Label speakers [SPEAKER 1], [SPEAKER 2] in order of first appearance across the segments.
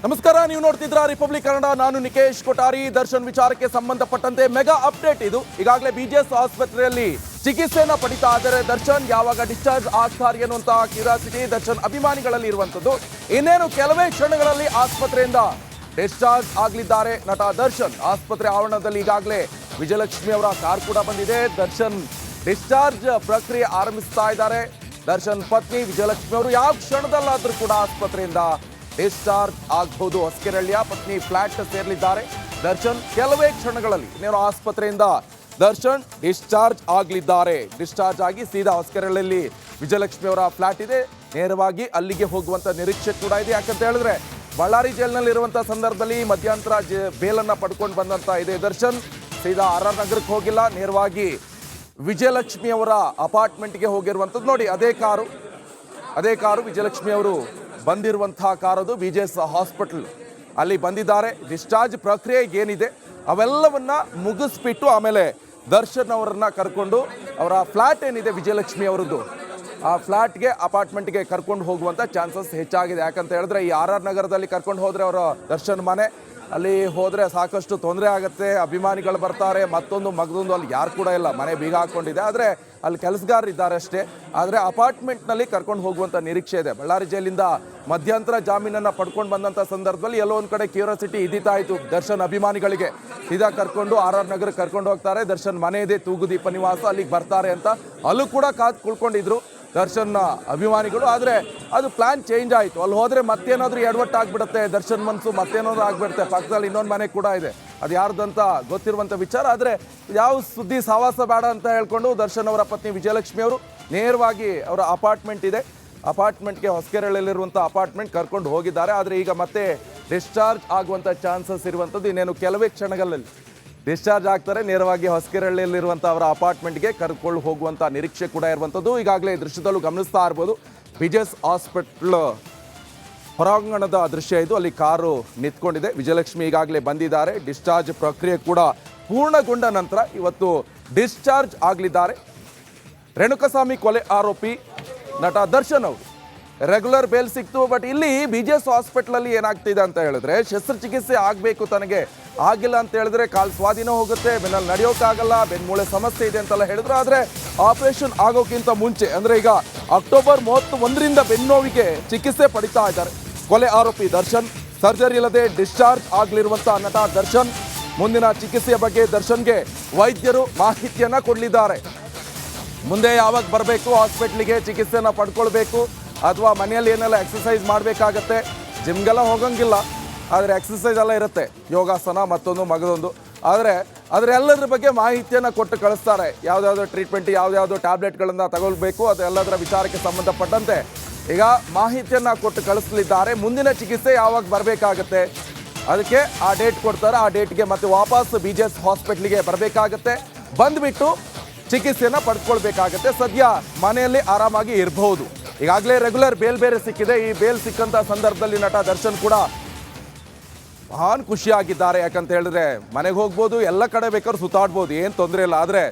[SPEAKER 1] ನಮಸ್ಕಾರ, ನೀವು ನೋಡ್ತಿದ್ರ ರಿಪಬ್ಲಿಕ್ ಕನ್ನಡ. ನಾನು ನಿಕೇಶ್ ಕೊಠಾರಿ. ದರ್ಶನ್ ವಿಚಾರಕ್ಕೆ ಸಂಬಂಧಪಟ್ಟಂತೆ ಮೆಗಾ ಅಪ್ಡೇಟ್ ಇದು. ಈಗಾಗಲೇ ಬಿಜೆಎಸ್ ಆಸ್ಪತ್ರೆಯಲ್ಲಿ ಚಿಕಿತ್ಸೆಯನ್ನ ಪಡಿತಾ ಇದ್ದಾರೆ ದರ್ಶನ್. ಯಾವಾಗ ಡಿಸ್ಚಾರ್ಜ್ ಆಗ್ತಾರೆ ಅನ್ನುವಂತಹ ಕ್ಯೂರಿಯಾಸಿಟಿ ದರ್ಶನ್ ಅಭಿಮಾನಿಗಳಲ್ಲಿ ಇರುವಂತದ್ದು. ಇನ್ನೇನು ಕೆಲವೇ ಕ್ಷಣಗಳಲ್ಲಿ ಆಸ್ಪತ್ರೆಯಿಂದ ಡಿಸ್ಚಾರ್ಜ್ ಆಗಲಿದ್ದಾರೆ ನಟ ದರ್ಶನ್. ಆಸ್ಪತ್ರೆ ಆವರಣದಲ್ಲಿ ಈಗಾಗಲೇ ವಿಜಯಲಕ್ಷ್ಮಿ ಅವರ ಕಾರ್ ಕೂಡ ಬಂದಿದೆ. ದರ್ಶನ್ ಡಿಸ್ಚಾರ್ಜ್ ಪ್ರಕ್ರಿಯೆ ಆರಂಭಿಸ್ತಾ ಇದ್ದಾರೆ. ದರ್ಶನ್ ಪತ್ನಿ ವಿಜಯಲಕ್ಷ್ಮಿ ಅವರು ಯಾವ ಕ್ಷಣದಲ್ಲಾದ್ರೂ ಕೂಡ ಆಸ್ಪತ್ರೆಯಿಂದ ಡಿಸ್ಚಾರ್ಜ್ ಆಗಬಹುದು. ಹೊಸಕೆರಳ್ಳಿಯ ಪತ್ನಿ ಫ್ಲಾಟ್ ಸೇರಲಿದ್ದಾರೆ ದರ್ಶನ್. ಕೆಲವೇ ಕ್ಷಣಗಳಲ್ಲಿ ಇನ್ನೇನು ಆಸ್ಪತ್ರೆಯಿಂದ ದರ್ಶನ್ ಡಿಸ್ಚಾರ್ಜ್ ಆಗಲಿದ್ದಾರೆ. ಡಿಸ್ಚಾರ್ಜ್ ಆಗಿ ಸೀದಾ ಹೊಸಕೆರಳ್ಳಿಯಲ್ಲಿ ವಿಜಯಲಕ್ಷ್ಮಿ ಅವರ ಫ್ಲಾಟ್ ಇದೆ. ನೇರವಾಗಿ ಅಲ್ಲಿಗೆ ಹೋಗುವಂತ ನಿರೀಕ್ಷೆ ಕೂಡ ಇದೆ. ಯಾಕಂತ ಹೇಳಿದ್ರೆ ಬಳ್ಳಾರಿ ಜೈಲಿನಲ್ಲಿ ಇರುವಂತಹ ಸಂದರ್ಭದಲ್ಲಿ ಮಧ್ಯಂತರ ಬೇಲನ್ನ ಪಡ್ಕೊಂಡು ಬಂದಂತ ಇದೆ ದರ್ಶನ್. ಸೀದಾ RR ನಗರಕ್ಕೆ ಹೋಗಿಲ್ಲ, ನೇರವಾಗಿ ವಿಜಯಲಕ್ಷ್ಮಿ ಅವರ ಅಪಾರ್ಟ್ಮೆಂಟ್ಗೆ ಹೋಗಿರುವಂಥದ್ದು. ನೋಡಿ, ಅದೇ ಕಾರು ವಿಜಯಲಕ್ಷ್ಮಿ ಅವರು ಬಂದಿರುವಂತಹ ಕಾರದು. ಬಿಜೆಎಸ್ ಹಾಸ್ಪಿಟಲ್ ಅಲ್ಲಿ ಬಂದಿದ್ದಾರೆ. ಡಿಸ್ಚಾರ್ಜ್ ಪ್ರಕ್ರಿಯೆ ಏನಿದೆ ಅವೆಲ್ಲವನ್ನ ಮುಗಿಸ್ಬಿಟ್ಟು ಆಮೇಲೆ ದರ್ಶನ್ ಅವರನ್ನ ಕರ್ಕೊಂಡು ಅವರ ಫ್ಲಾಟ್ ಏನಿದೆ ವಿಜಯಲಕ್ಷ್ಮಿ ಅವರದ್ದು, ಆ ಫ್ಲಾಟ್ಗೆ ಅಪಾರ್ಟ್ಮೆಂಟ್ಗೆ ಕರ್ಕೊಂಡು ಹೋಗುವಂಥ ಚಾನ್ಸಸ್ ಹೆಚ್ಚಾಗಿದೆ. ಯಾಕಂತ ಹೇಳಿದ್ರೆ ಈ RR ನಗರದಲ್ಲಿ ಕರ್ಕೊಂಡು ಹೋದರೆ ಅವರ ದರ್ಶನ್ ಮನೆ, ಅಲ್ಲಿ ಹೋದರೆ ಸಾಕಷ್ಟು ತೊಂದರೆ ಆಗುತ್ತೆ. ಅಭಿಮಾನಿಗಳು ಬರ್ತಾರೆ, ಮಗದೊಂದು ಅಲ್ಲಿ ಯಾರು ಕೂಡ ಇಲ್ಲ, ಮನೆ ಬೀಗ ಹಾಕ್ಕೊಂಡಿದೆ. ಆದರೆ ಅಲ್ಲಿ ಕೆಲಸಗಾರರು ಇದ್ದಾರೆ ಅಷ್ಟೇ. ಆದರೆ ಅಪಾರ್ಟ್ಮೆಂಟ್ನಲ್ಲಿ ಕರ್ಕೊಂಡು ಹೋಗುವಂಥ ನಿರೀಕ್ಷೆ ಇದೆ. ಬಳ್ಳಾರಿ ಜೈಲಿಂದ ಮಧ್ಯಂತರ ಜಾಮೀನನ್ನು ಪಡ್ಕೊಂಡು ಬಂದಂಥ ಸಂದರ್ಭದಲ್ಲಿ ಎಲ್ಲೋ ಒಂದು ಕಡೆ ಕ್ಯೂರಿಯಾಸಿಟಿ ಇದ್ದಿತ್ತಾ ಇತ್ತು ದರ್ಶನ್ ಅಭಿಮಾನಿಗಳಿಗೆ. ಸೀದಾ ಕರ್ಕೊಂಡು RR ನಗರಕ್ಕೆ ಕರ್ಕೊಂಡು ಹೋಗ್ತಾರೆ. ದರ್ಶನ್ ಮನೆ ಇದೆ ತೂಗುದೀಪ ನಿವಾಸ, ಅಲ್ಲಿಗೆ ಬರ್ತಾರೆ ಅಂತ ಅಲ್ಲೂ ಕೂಡ ಕಾದು ಕುಳ್ಕೊಂಡಿದ್ರು ದರ್ಶನ್ ಅಭಿಮಾನಿಗಳು. ಆದರೆ ಅದು ಪ್ಲಾನ್ ಚೇಂಜ್ ಆಯಿತು. ಅಲ್ಲಿ ಹೋದರೆ ಮತ್ತೇನಾದರೂ ಎಡವಟ್ಟಾಗ್ಬಿಡುತ್ತೆ, ದರ್ಶನ್ ಮನಸ್ಸು ಮತ್ತೇನಾದರೂ ಆಗಿಬಿಡುತ್ತೆ. ಪಕ್ಕದಲ್ಲಿ ಇನ್ನೊಂದು ಮನೆ ಕೂಡ ಇದೆ, ಅದು ಯಾರ್ದಂತ ಗೊತ್ತಿರುವಂಥ ವಿಚಾರ. ಆದರೆ ಯಾವ ಸುದ್ದಿ ಸಹವಾಸ ಬೇಡ ಅಂತ ಹೇಳ್ಕೊಂಡು ದರ್ಶನ್ ಅವರ ಪತ್ನಿ ವಿಜಯಲಕ್ಷ್ಮಿ ಅವರು ನೇರವಾಗಿ ಅವರ ಅಪಾರ್ಟ್ಮೆಂಟ್ ಇದೆ, ಅಪಾರ್ಟ್ಮೆಂಟ್ಗೆ ಹೊಸಕೆರಳಲ್ಲಿರುವಂಥ ಅಪಾರ್ಟ್ಮೆಂಟ್ ಕರ್ಕೊಂಡು ಹೋಗಿದ್ದಾರೆ. ಆದರೆ ಈಗ ಮತ್ತೆ ಡಿಸ್ಚಾರ್ಜ್ ಆಗುವಂಥ ಚಾನ್ಸಸ್ ಇರುವಂಥದ್ದು. ಇನ್ನೇನು ಕೆಲವೇ ಕ್ಷಣಗಳಲ್ಲಿ ಡಿಸ್ಚಾರ್ಜ್ ಆಗ್ತಾರೆ. ನೇರವಾಗಿ ಹೊಸಕೆರಳ್ಳಿಯಲ್ಲಿರುವಂಥ ಅವರ ಅಪಾರ್ಟ್ಮೆಂಟ್ಗೆ ಕರ್ಕೊಂಡು ಹೋಗುವಂಥ ನಿರೀಕ್ಷೆ ಕೂಡ ಇರುವಂಥದ್ದು. ಈಗಾಗಲೇ ದೃಶ್ಯದಲ್ಲೂ ಗಮನಿಸ್ತಾ ಇರ್ಬೋದು, ಬಿಜೆಎಸ್ ಹಾಸ್ಪಿಟಲ್ ಹೊರಾಂಗಣದ ದೃಶ್ಯ ಇದು. ಅಲ್ಲಿ ಕಾರು ನಿಂತ್ಕೊಂಡಿದೆ. ವಿಜಯಲಕ್ಷ್ಮಿ ಈಗಾಗಲೇ ಬಂದಿದ್ದಾರೆ. ಡಿಸ್ಚಾರ್ಜ್ ಪ್ರಕ್ರಿಯೆ ಕೂಡ ಪೂರ್ಣಗೊಂಡ ನಂತರ ಇವತ್ತು ಡಿಸ್ಚಾರ್ಜ್ ಆಗಲಿದ್ದಾರೆ. ರೇಣುಕಸ್ವಾಮಿ ಕೊಲೆ ಆರೋಪಿ ನಟ ದರ್ಶನ್ ಅವರು ರೆಗ್ಯುಲರ್ ಬೇಲ್ ಸಿಕ್ತು. ಬಟ್ ಇಲ್ಲಿ ಬಿಜೆಎಸ್ ಹಾಸ್ಪಿಟಲಲ್ಲಿ ಏನಾಗ್ತಿದೆ ಅಂತ ಹೇಳಿದ್ರೆ, ಶಸ್ತ್ರಚಿಕಿತ್ಸೆ ಆಗಬೇಕು, ತನಗೆ ಆಗಿಲ್ಲ ಅಂತ ಹೇಳಿದ್ರೆ ಕಾಲು ಸ್ವಾಧೀನ ಹೋಗುತ್ತೆ, ಬೆನ್ನಲ್ಲಿ ನಡೆಯೋಕ್ಕಾಗಲ್ಲ, ಬೆನ್ಮೂಳೆ ಸಮಸ್ಯೆ ಇದೆ ಅಂತೆಲ್ಲ ಹೇಳಿದ್ರು. ಆದರೆ ಆಪರೇಷನ್ ಆಗೋಕ್ಕಿಂತ ಮುಂಚೆ ಅಂದರೆ ಈಗ ಅಕ್ಟೋಬರ್ 31ರಿಂದ ಬೆನ್ನೋವಿಗೆ ಚಿಕಿತ್ಸೆ ಪಡಿತಾ ಇದ್ದಾರೆ ಕೊಲೆ ಆರೋಪಿ ದರ್ಶನ್. ಸರ್ಜರಿ ಇಲ್ಲದೆ ಡಿಸ್ಚಾರ್ಜ್ ಆಗಲಿರುವಂಥ ನಟ ದರ್ಶನ್. ಮುಂದಿನ ಚಿಕಿತ್ಸೆಯ ಬಗ್ಗೆ ದರ್ಶನ್ಗೆ ವೈದ್ಯರು ಮಾಹಿತಿಯನ್ನು ಕೊಡಲಿದ್ದಾರೆ. ಮುಂದೆ ಯಾವಾಗ ಬರಬೇಕು ಹಾಸ್ಪಿಟ್ಲಿಗೆ, ಚಿಕಿತ್ಸೆನ ಪಡ್ಕೊಳ್ಬೇಕು, ಅಥವಾ ಮನೆಯಲ್ಲಿ ಏನೆಲ್ಲ ಎಕ್ಸಸೈಸ್ ಮಾಡಬೇಕಾಗತ್ತೆ. ಜಿಮ್ಗೆಲ್ಲ ಹೋಗಂಗಿಲ್ಲ, ಆದರೆ ಎಕ್ಸಸೈಸ್ ಎಲ್ಲ ಇರುತ್ತೆ, ಯೋಗಾಸನ ಮತ್ತೊಂದು ಮಗದೊಂದು. ಆದರೆ ಅದರೆಲ್ಲದ್ರ ಬಗ್ಗೆ ಮಾಹಿತಿಯನ್ನು ಕೊಟ್ಟು ಕಳಿಸ್ತಾರೆ. ಯಾವುದ್ಯಾವುದೋ ಟ್ರೀಟ್ಮೆಂಟ್, ಯಾವುದ್ಯಾವುದೋ ಟ್ಯಾಬ್ಲೆಟ್ಗಳನ್ನು ತಗೊಳ್ಬೇಕು, ಅದೆಲ್ಲದರ ವಿಚಾರಕ್ಕೆ ಸಂಬಂಧಪಟ್ಟಂತೆ ಈಗ ಮಾಹಿತಿಯನ್ನು ಕೊಟ್ಟು ಕಳಿಸಲಿದ್ದಾರೆ. ಮುಂದಿನ ಚಿಕಿತ್ಸೆ ಯಾವಾಗ ಬರಬೇಕಾಗತ್ತೆ ಅದಕ್ಕೆ ಆ ಡೇಟ್ ಕೊಡ್ತಾರೆ. ಆ ಡೇಟ್ಗೆ ಮತ್ತೆ ವಾಪಸ್ ಬಿಜೆಎಸ್ ಹಾಸ್ಪಿಟ್ಲಿಗೆ ಬರಬೇಕಾಗತ್ತೆ. ಬಂದುಬಿಟ್ಟು ಚಿಕಿತ್ಸೆಯನ್ನು ಪಡ್ಕೊಳ್ಬೇಕಾಗತ್ತೆ. ಸದ್ಯ ಮನೆಯಲ್ಲಿ ಆರಾಮಾಗಿ ಇರಬಹುದು. ಈಗಾಗಲೇ ರೆಗ್ಯುಲರ್ ಬೇಲ್ ಬೇರೆ ಸಿಕ್ಕಿದೆ. ಈ ಬೇಲ್ ಸಿಕ್ಕಂಥ ಸಂದರ್ಭದಲ್ಲಿ ನಟ ದರ್ಶನ್ ಕೂಡ ಮಹಾನ್ ಖುಷಿಯಾಗಿದ್ದಾರೆ. ಯಾಕಂತ ಹೇಳಿದ್ರೆ ಮನೆಗೆ ಹೋಗ್ಬೋದು, ಎಲ್ಲ ಕಡೆ ಬೇಕಾದ್ರೂ ಸುತ್ತಾಡ್ಬೋದು, ಏನು ತೊಂದರೆ ಇಲ್ಲ. ಆದರೆ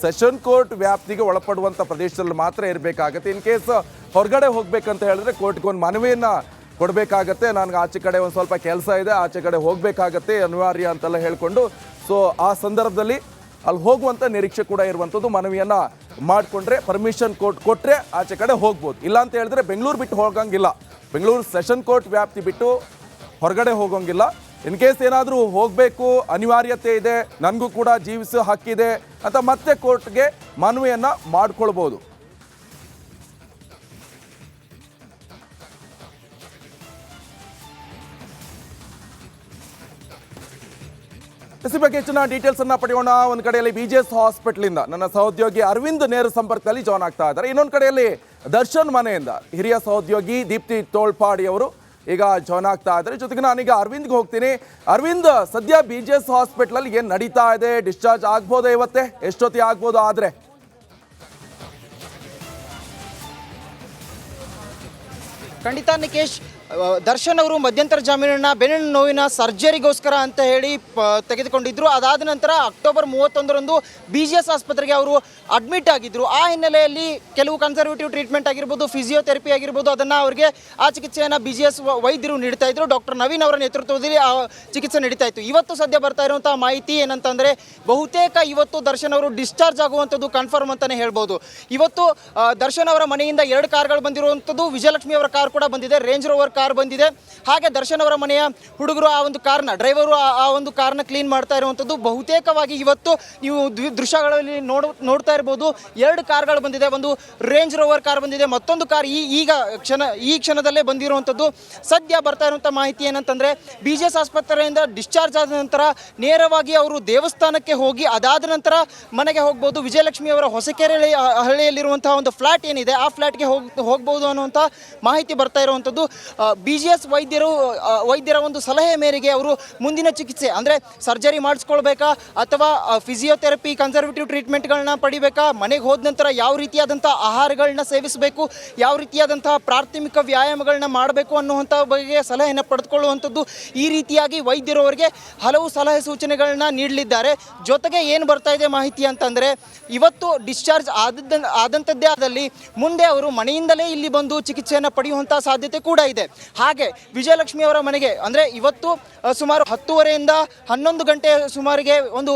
[SPEAKER 1] ಸೆಷನ್ ಕೋರ್ಟ್ ವ್ಯಾಪ್ತಿಗೆ ಒಳಪಡುವಂಥ ಪ್ರದೇಶದಲ್ಲಿ ಮಾತ್ರ ಇರಬೇಕಾಗತ್ತೆ. ಇನ್ ಕೇಸ್ ಹೊರಗಡೆ ಹೋಗ್ಬೇಕಂತ ಹೇಳಿದ್ರೆ ಕೋರ್ಟ್ಗೆ ಒಂದು ಮನವಿಯನ್ನು ಕೊಡಬೇಕಾಗತ್ತೆ. ನನಗೆ ಆಚೆ ಕಡೆ ಒಂದು ಸ್ವಲ್ಪ ಕೆಲಸ ಇದೆ, ಆಚೆ ಕಡೆ ಹೋಗಬೇಕಾಗತ್ತೆ, ಅನಿವಾರ್ಯ ಅಂತೆಲ್ಲ ಹೇಳಿಕೊಂಡು ಸೊ ಆ ಸಂದರ್ಭದಲ್ಲಿ ಅಲ್ಲಿ ಹೋಗುವಂಥ ನಿರೀಕ್ಷೆ ಕೂಡ ಇರುವಂಥದ್ದು. ಮನವಿಯನ್ನು ಮಾಡಿಕೊಂಡ್ರೆ ಪರ್ಮಿಷನ್ ಕೊಟ್ಟರೆ ಆಚೆ ಕಡೆ ಹೋಗ್ಬೋದು. ಇಲ್ಲ ಅಂತ ಹೇಳಿದ್ರೆ ಬೆಂಗಳೂರು ಬಿಟ್ಟು ಹೋಗಂಗಿಲ್ಲ, ಬೆಂಗಳೂರು ಸೆಷನ್ ಕೋರ್ಟ್ ವ್ಯಾಪ್ತಿ ಬಿಟ್ಟು ಹೊರಗಡೆ ಹೋಗೋಂಗಿಲ್ಲ. ಇನ್ ಕೇಸ್ ಏನಾದರೂ ಹೋಗಬೇಕು, ಅನಿವಾರ್ಯತೆ ಇದೆ, ನನಗೂ ಕೂಡ ಜೀವಿಸೋ ಹಕ್ಕಿದೆ ಅಂತ ಮತ್ತೆ ಕೋರ್ಟ್ಗೆ ಮನವಿಯನ್ನು ಮಾಡ್ಕೊಳ್ಬೋದು. ಇದ್ರ ಬಗ್ಗೆ ಹೆಚ್ಚಿನ ಡೀಟೇಲ್ಸ್ ಅನ್ನ ಪಡೆಯೋಣ. ಒಂದು ಕಡೆಯಲ್ಲಿ ಬಿಜೆಎಸ್ ಹಾಸ್ಪಿಟಲ್ ನನ್ನ ಸಹೋದ್ಯೋಗಿ ಅರವಿಂದ್ ನೇರ ಸಂಪರ್ಕದಲ್ಲಿ ಜಾಯ್ನ್ ಆಗ್ತಾ ಇದ್ದಾರೆ. ಇನ್ನೊಂದು ಕಡೆಯಲ್ಲಿ ದರ್ಶನ್ ಮನೆಯಿಂದ ಹಿರಿಯ ಸಹೋದ್ಯೋಗಿ ದೀಪ್ತಿ ತೋಳ್ಪಾಡಿ ಅವರು ಈಗ ಜಾಯ್ನ್ ಆಗ್ತಾ ಇದ್ದಾರೆ. ಜೊತೆಗೆ ನಾನೀಗ ಅರವಿಂದ್ಗೆ ಹೋಗ್ತೀನಿ. ಅರವಿಂದ್, ಸದ್ಯ ಬಿಜೆಎಸ್ ಹಾಸ್ಪಿಟಲ್ ಅಲ್ಲಿ ಏನು ನಡೀತಾ ಇದೆ? ಡಿಸ್ಚಾರ್ಜ್ ಆಗ್ಬೋದಾ ಇವತ್ತೇ? ಎಷ್ಟೊತ್ತಿ ಆಗ್ಬೋದು? ಆದ್ರೆ
[SPEAKER 2] ಖಂಡಿತ ನಿಕೇಶ್, ದರ್ಶನ್ ಅವರು ಮಧ್ಯಂತರ ಜಾಮೀನನ್ನು ಬೆನ್ನಿನ ನೋವಿನ ಸರ್ಜರಿಗೋಸ್ಕರ ಅಂತ ಹೇಳಿ ತೆಗೆದುಕೊಂಡಿದ್ದರು. ಅದಾದ ನಂತರ ಅಕ್ಟೋಬರ್ 31ರಂದು BGS ಆಸ್ಪತ್ರೆಗೆ ಅವರು ಅಡ್ಮಿಟ್ ಆಗಿದ್ದರು. ಆ ಹಿನ್ನೆಲೆಯಲ್ಲಿ ಕೆಲವು ಕನ್ಸರ್ವೇಟಿವ್ ಟ್ರೀಟ್ಮೆಂಟ್ ಆಗಿರ್ಬೋದು, ಫಿಸಿಯೋಥೆರಪಿ ಆಗಿರ್ಬೋದು, ಅದನ್ನು ಅವರಿಗೆ ಆ ಚಿಕಿತ್ಸೆಯನ್ನು BGS ವೈದ್ಯರು ನೀಡ್ತಾ ಇದ್ರು. ಡಾಕ್ಟರ್ ನವೀನ್ ಅವರ ನೇತೃತ್ವದಲ್ಲಿ ಆ ಚಿಕಿತ್ಸೆ ನಡೀತಾ ಇತ್ತು. ಇವತ್ತು ಸದ್ಯ ಬರ್ತಾ ಇರುವಂಥ ಮಾಹಿತಿ ಏನಂತಂದರೆ ಬಹುತೇಕ ಇವತ್ತು ದರ್ಶನ್ ಅವರು ಡಿಸ್ಚಾರ್ಜ್ ಆಗುವಂಥದ್ದು ಕನ್ಫರ್ಮ್ ಅಂತಲೇ ಹೇಳ್ಬೋದು. ಇವತ್ತು ದರ್ಶನ್ ಅವರ ಮನೆಯಿಂದ 2 ಕಾರ್ಗಳು ಬಂದಿರುವಂಥದ್ದು, ವಿಜಯಲಕ್ಷ್ಮಿ ಅವರ ಕಾರ್ ಕೂಡ ಬಂದಿದೆ, ರೇಂಜ್ ರೋವರ್ ಕಾರ್ ಬಂದಿದೆ. ಹಾಗೆ ದರ್ಶನ್ ಅವರ ಮನೆಯ ಹುಡುಗರು ಆ ಒಂದು ಕಾರ್ನ ಡ್ರೈವರು ಆ ಒಂದು ಕಾರ್ನ ಕ್ಲೀನ್ ಮಾಡ್ತಾ ಇರುವಂಥದ್ದು. ಬಹುತೇಕವಾಗಿ ಇವತ್ತು ನೀವು ದೃಶ್ಯಗಳಲ್ಲಿ ನೋಡ್ತಾ ಇರ್ಬೋದು, 2 ಕಾರ್ಗಳು ಬಂದಿದೆ. ಒಂದು ರೇಂಜ್ ರೋವರ್ ಕಾರ್ ಬಂದಿದೆ, ಮತ್ತೊಂದು ಕಾರ್ ಈ ಕ್ಷಣದಲ್ಲೇ ಬಂದಿರುವಂಥದ್ದು. ಸದ್ಯ ಬರ್ತಾ ಇರುವಂಥ ಮಾಹಿತಿ ಏನಂತಂದರೆ BGS ಆಸ್ಪತ್ರೆಯಿಂದ ಡಿಸ್ಚಾರ್ಜ್ ಆದ ನಂತರ ನೇರವಾಗಿ ಅವರು ದೇವಸ್ಥಾನಕ್ಕೆ ಹೋಗಿ ಅದಾದ ನಂತರ ಮನೆಗೆ ಹೋಗ್ಬೋದು. ವಿಜಯಲಕ್ಷ್ಮಿ ಅವರ ಹೊಸಕೆರೆ ಹಳ್ಳಿಯಲ್ಲಿರುವಂತಹ ಒಂದು ಫ್ಲಾಟ್ ಏನಿದೆ ಆ ಫ್ಲಾಟ್ಗೆ ಹೋಗ್ಬೋದು ಅನ್ನುವಂಥ ಮಾಹಿತಿ ಬರ್ತಾ ಇರುವಂಥದ್ದು. BGS ವೈದ್ಯರ ಒಂದು ಸಲಹೆ ಮೇರೆಗೆ ಅವರು ಮುಂದಿನ ಚಿಕಿತ್ಸೆ ಅಂದರೆ ಸರ್ಜರಿ ಮಾಡಿಸ್ಕೊಳ್ಬೇಕಾ ಅಥವಾ ಫಿಸಿಯೋಥೆರಪಿ ಕನ್ಸರ್ವೇಟಿವ್ ಟ್ರೀಟ್ಮೆಂಟ್ಗಳನ್ನ ಪಡಿಬೇಕಾ, ಮನೆಗೆ ಹೋದ ನಂತರ ಯಾವ ರೀತಿಯಾದಂಥ ಆಹಾರಗಳನ್ನ ಸೇವಿಸಬೇಕು, ಯಾವ ರೀತಿಯಾದಂತಹ ಪ್ರಾಥಮಿಕ ವ್ಯಾಯಾಮಗಳನ್ನ ಮಾಡಬೇಕು ಅನ್ನುವಂಥ ಬಗ್ಗೆ ಸಲಹೆಯನ್ನು ಪಡೆದುಕೊಳ್ಳುವಂಥದ್ದು. ಈ ರೀತಿಯಾಗಿ ವೈದ್ಯರು ಅವರಿಗೆ ಹಲವು ಸಲಹೆ ಸೂಚನೆಗಳನ್ನ ನೀಡಲಿದ್ದಾರೆ. ಜೊತೆಗೆ ಏನು ಬರ್ತಾ ಇದೆ ಮಾಹಿತಿ ಅಂತಂದರೆ ಇವತ್ತು ಡಿಸ್ಚಾರ್ಜ್ ಆದಂಥದ್ದೇ ಆದಲ್ಲಿ ಮುಂದೆ ಅವರು ಮನೆಯಿಂದಲೇ ಇಲ್ಲಿ ಬಂದು ಚಿಕಿತ್ಸೆಯನ್ನು ಪಡೆಯುವಂಥ ಸಾಧ್ಯತೆ ಕೂಡ ಇದೆ. ಹಾಗೆ ವಿಜಯಲಕ್ಷ್ಮಿ ಅವರ ಮನೆಗೆ ಅಂದರೆ ಇವತ್ತು ಸುಮಾರು 10:30ಯಿಂದ 11 ಗಂಟೆ ಸುಮಾರಿಗೆ ಒಂದು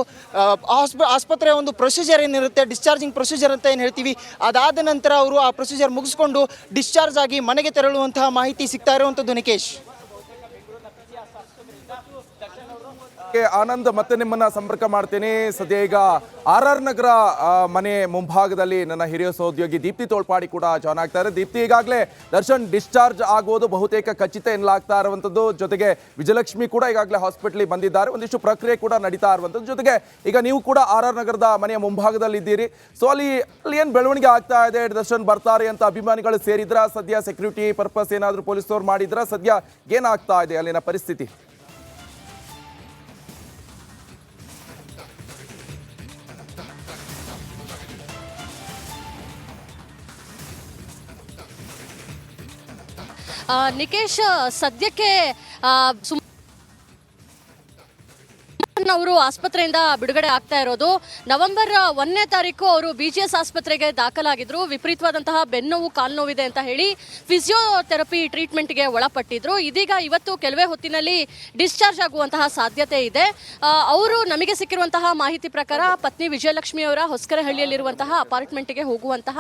[SPEAKER 2] ಆಸ್ಪತ್ರೆಯ ಒಂದು ಪ್ರೊಸೀಜರ್ ಏನಿರುತ್ತೆ, ಡಿಸ್ಚಾರ್ಜಿಂಗ್ ಪ್ರೊಸೀಜರ್ ಅಂತ ಏನು ಹೇಳ್ತೀವಿ, ಅದಾದ ನಂತರ ಅವರು ಆ ಪ್ರೊಸೀಜರ್ ಮುಗಿಸ್ಕೊಂಡು ಡಿಸ್ಚಾರ್ಜ್ ಆಗಿ ಮನೆಗೆ ತೆರಳುವಂತಹ ಮಾಹಿತಿ ಸಿಗ್ತಾ ಇರುವಂಥದ್ದು. ನಿಕೇಶ್.
[SPEAKER 1] ಆನಂದ್, ಮತ್ತೆ ನಿಮ್ಮನ್ನ ಸಂಪರ್ಕ ಮಾಡ್ತೀನಿ. ಸದ್ಯ ಈಗ RR ನಗರ ಮನೆ ಮುಂಭಾಗದಲ್ಲಿ ನನ್ನ ಹಿರಿಯ ಸಹೋದ್ಯೋಗಿ ದೀಪ್ತಿ ತೋಳ್ಪಾಡಿ ಕೂಡ ಜಾಯ್ನ್ ಆಗ್ತಾರೆ. ದೀಪ್ತಿ, ಈಗಾಗಲೇ ದರ್ಶನ್ ಡಿಸ್ಚಾರ್ಜ್ ಆಗೋದು ಬಹುತೇಕ ಖಚಿತ ಎನ್ನಲಾಗ್ತಾ ಇರುವಂಥದ್ದು. ಜೊತೆಗೆ ವಿಜಯಲಕ್ಷ್ಮಿ ಕೂಡ ಈಗಾಗಲೇ ಹಾಸ್ಪಿಟ್ಲಿಗೆ ಬಂದಿದ್ದಾರೆ. ಒಂದಿಷ್ಟು ಪ್ರಕ್ರಿಯೆ ಕೂಡ ನಡೀತಾ ಇರುವಂಥದ್ದು. ಜೊತೆಗೆ ಈಗ ನೀವು ಕೂಡ RR ನಗರದ ಮನೆಯ ಮುಂಭಾಗದಲ್ಲಿ ಇದ್ದೀರಿ. ಸೊ ಅಲ್ಲಿ ಏನು ಬೆಳವಣಿಗೆ ಆಗ್ತಾ ಇದೆ? ದರ್ಶನ್ ಬರ್ತಾರೆ ಅಂತ ಅಭಿಮಾನಿಗಳು ಸೇರಿದ್ರ? ಸದ್ಯ ಸೆಕ್ಯೂರಿಟಿ ಪರ್ಪಸ್ ಏನಾದರೂ ಪೊಲೀಸರು ಮಾಡಿದ್ರ? ಸದ್ಯ ಏನಾಗ್ತಾ ಇದೆ ಅಲ್ಲಿನ ಪರಿಸ್ಥಿತಿ?
[SPEAKER 3] ನಿಕೇಶ್, ಸದ್ಯಕ್ಕೆ ಅವರು ಆಸ್ಪತ್ರೆಯಿಂದ ಬಿಡುಗಡೆ ಆಗ್ತಾ ಇರೋದು. ನವೆಂಬರ್ 1ನೇ ತಾರೀಕು ಅವರು BGS ಆಸ್ಪತ್ರೆಗೆ ದಾಖಲಾಗಿದ್ರು. ವಿಪರೀತವಾದಂತಹ ಬೆನ್ನೋವು, ಕಾಲ್ನೋವಿದೆ ಅಂತ ಹೇಳಿ ಫಿಸಿಯೋಥೆರಪಿ ಟ್ರೀಟ್ಮೆಂಟ್ಗೆ ಒಳಪಟ್ಟಿದ್ರು. ಇದೀಗ ಇವತ್ತು ಕೆಲವೇ ಹೊತ್ತಿನಲ್ಲಿ ಡಿಸ್ಚಾರ್ಜ್ ಆಗುವಂತಹ ಸಾಧ್ಯತೆ ಇದೆ. ಅವರು ನಮಗೆ ಸಿಕ್ಕಿರುವಂತಹ ಮಾಹಿತಿ ಪ್ರಕಾರ ಪತ್ನಿ ವಿಜಯಲಕ್ಷ್ಮಿ ಅವರ ಹೊಸಕೆರೆಹಳ್ಳಿಯಲ್ಲಿರುವಂತಹ ಅಪಾರ್ಟ್ಮೆಂಟ್ಗೆ ಹೋಗುವಂತಹ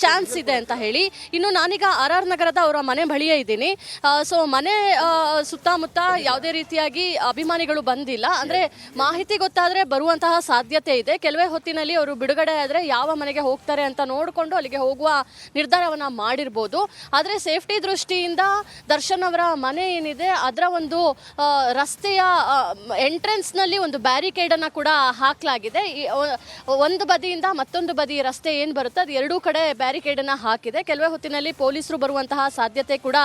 [SPEAKER 3] ಚಾನ್ಸ್ ಇದೆ ಅಂತ ಹೇಳಿ. ಇನ್ನು ನಾನೀಗ RR ನಗರದ ಅವರ ಮನೆ ಬಳಿಯೇ ಇದ್ದೀನಿ. ಸೊ ಮನೆ ಸುತ್ತಮುತ್ತ ಯಾವುದೇ ರೀತಿಯಾಗಿ ಅಭಿಮಾನಿಗಳು ಬಂದಿಲ್ಲ. ಅಂದರೆ ಮಾಹಿತಿ ಗೊತ್ತಾದರೆ ಬರುವಂತಹ ಸಾಧ್ಯತೆ ಇದೆ. ಕೆಲವೇ ಹೊತ್ತಿನಲ್ಲಿ ಅವರು ಬಿಡುಗಡೆ ಆದರೆ ಯಾವ ಮನೆಗೆ ಹೋಗ್ತಾರೆ ಅಂತ ನೋಡಿಕೊಂಡು ಅಲ್ಲಿಗೆ ಹೋಗುವ ನಿರ್ಧಾರವನ್ನು ಮಾಡಿರ್ಬೋದು. ಆದರೆ ಸೇಫ್ಟಿ ದೃಷ್ಟಿಯಿಂದ ದರ್ಶನ್ ಅವರ ಮನೆ ಏನಿದೆ ಅದರ ಒಂದು ರಸ್ತೆಯ ಎಂಟ್ರೆನ್ಸ್ನಲ್ಲಿ ಒಂದು ಬ್ಯಾರಿಕೇಡನ್ನು ಕೂಡ ಹಾಕಲಾಗಿದೆ. ಒಂದು ಬದಿಯಿಂದ ಮತ್ತೊಂದು ಬದಿ ರಸ್ತೆ ಏನು ಬರುತ್ತೆ ಅದು ಎರಡೂ ಕಡೆ ಬ್ಯಾರಿಕೇಡನ್ನು ಹಾಕಿದೆ. ಕೆಲವೇ ಹೊತ್ತಿನಲ್ಲಿ ಪೊಲೀಸರು ಬರುವಂತಹ ಸಾಧ್ಯತೆ ಕೂಡ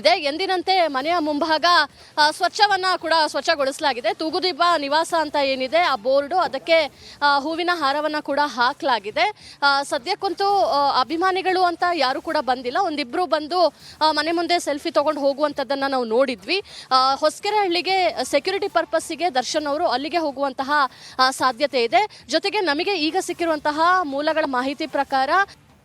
[SPEAKER 3] ಇದೆ. ಎಂದಿನಂತೆ ಮನೆಯ ಮುಂಭಾಗ ಸ್ವಚ್ಛಗೊಳಿಸಲಾಗಿದೆ. ತೂಗುದೀಪ ನಿವಾಸ ಅಂತ ಏನಿದೆ ಆ ಬೋರ್ಡು, ಅದಕ್ಕೆ ಹೂವಿನ ಹಾರವನ್ನು ಕೂಡ ಹಾಕಲಾಗಿದೆ. ಸದ್ಯಕ್ಕಂತೂ ಅಭಿಮಾನಿಗಳು ಅಂತ ಯಾರು ಕೂಡ ಬಂದಿಲ್ಲ. ಒಂದಿಬ್ಬರು ಬಂದು ಮನೆ ಮುಂದೆ ಸೆಲ್ಫಿ ತೊಗೊಂಡು ಹೋಗುವಂಥದ್ದನ್ನು ನಾವು ನೋಡಿದ್ವಿ. ಹೊಸಕೆರೆಹಳ್ಳಿಗೆ ಸೆಕ್ಯೂರಿಟಿ ಪರ್ಪಸ್ಸಿಗೆ ದರ್ಶನ್ ಅವರು ಅಲ್ಲಿಗೆ ಹೋಗುವಂತಹ ಸಾಧ್ಯತೆ ಇದೆ. ಜೊತೆಗೆ ನಮಗೆ ಈಗ ಸಿಕ್ಕಿರುವಂತಹ ಮೂಲಗಳ ಮಾಹಿತಿ ಪ್ರಕಾರ